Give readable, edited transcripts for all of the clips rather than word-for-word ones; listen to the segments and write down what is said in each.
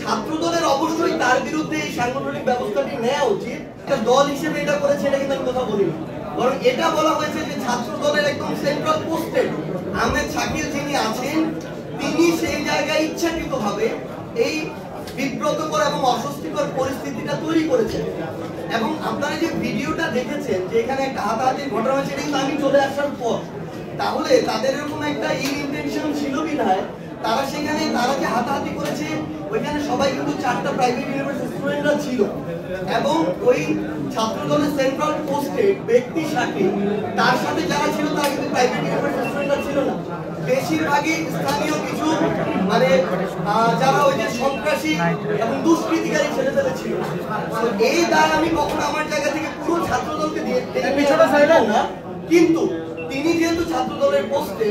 ছাত্রদলের অবশ্যই তার বিরুদ্ধে এই সাংগঠনিক ব্যবস্থাটি নেওয়া উচিত। একটা দল হিসেবে এটা করেছে এটা কিন্তু আমি কথা বলিনি, বরং এটা বলা হয়েছে যে ছাত্রদলের একদম সেন্ট্রাল পোস্টে আহমেদ শাকিল যিনি আছেন তিনি সেই জায়গায় ইচ্ছাকৃতভাবে এই বিব্রতকর এবং অস্বস্তিকর পরিস্থিতিটা তৈরি করেছেন। এবং আপনারা যে ভিডিওটা দেখেছেন যে এখানে একটা হাতাহাতির ঘটনা হয়েছে এটা কিন্তু আমি চলে আসার পর, তাহলে তাদের এরকম একটা ইনটেনশন ছিল বিধায় তারা সেখানে তারা যে হাতাহাতি করেছে ওইখানে সবাই কিন্তু 4টা প্রাইভেট ইউনিভার্সিটি স্টুডেন্টরা ছিল এবং ওই ছাত্রদলের সেন্ট্রাল পোস্টে ব্যক্তি শাকিল তার সাথে যারা ছিল তারা কিন্তু প্রাইভেট ইউনিভার্সিটি স্টুডেন্টরা ছিল না, বেশিরভাগই স্থানীয় কিছু মানে যারা ওই যে সন্ত্রাসী এবং দুষ্কৃতিকারী ছেলেপেলে ছিল। এই দায় আমি কখনো আমার জায়গা থেকে পুরো ছাত্রদলকে দিয়ে না, কিন্তু তিনি যেহেতু ছাত্রদলের পোস্টে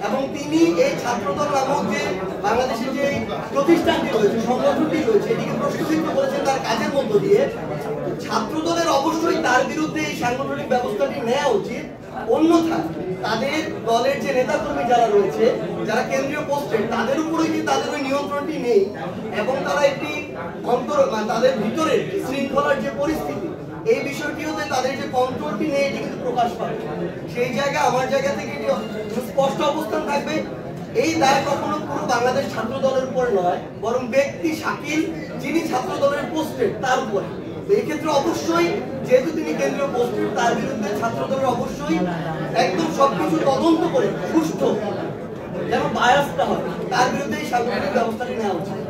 এবং তিনি এই ছাত্রদল নামক যে বাংলাদেশের যে প্রতিষ্ঠানটি রয়েছে সংগঠনটি রয়েছে এটিকে প্রশ্নবিদ্ধ করেছেন তার কাজের মধ্য দিয়ে, ছাত্রদলের অবশ্যই তার বিরুদ্ধে এই সাংগঠনিক ব্যবস্থাটি নেওয়া উচিত। অন্যথায় তাদের দলের যে নেতাকর্মী যারা রয়েছে যারা কেন্দ্রীয় পোস্টে তাদের উপরে যে তাদের ওই নিয়ন্ত্রণটি নেই এবং তারা একটি তাদের ভিতরে শৃঙ্খলার যে পরিস্থিতি এই বিষয়টিও তাদের যে কন্ট্রোলটি নেই এটি কিন্তু প্রকাশ পাবে। সেই জায়গায় আমার জায়গা থেকে এটি স্পষ্ট অবস্থান থাকবে, এই দায় কখনো পুরো বাংলাদেশ ছাত্র দলের উপর নয় বরং ব্যক্তি শাকিল যিনি ছাত্র দলের পোস্টে তার উপরে। এই ক্ষেত্রে অবশ্যই যেহেতু তিনি কেন্দ্রীয় পোস্টে তার বিরুদ্ধে ছাত্র দলের অবশ্যই একদম সবকিছু তদন্ত করে সুষ্ঠু যেন বায়াসটা হয় তার বিরুদ্ধে এই সাংগঠনিক ব্যবস্থাটি নেওয়া উচিত।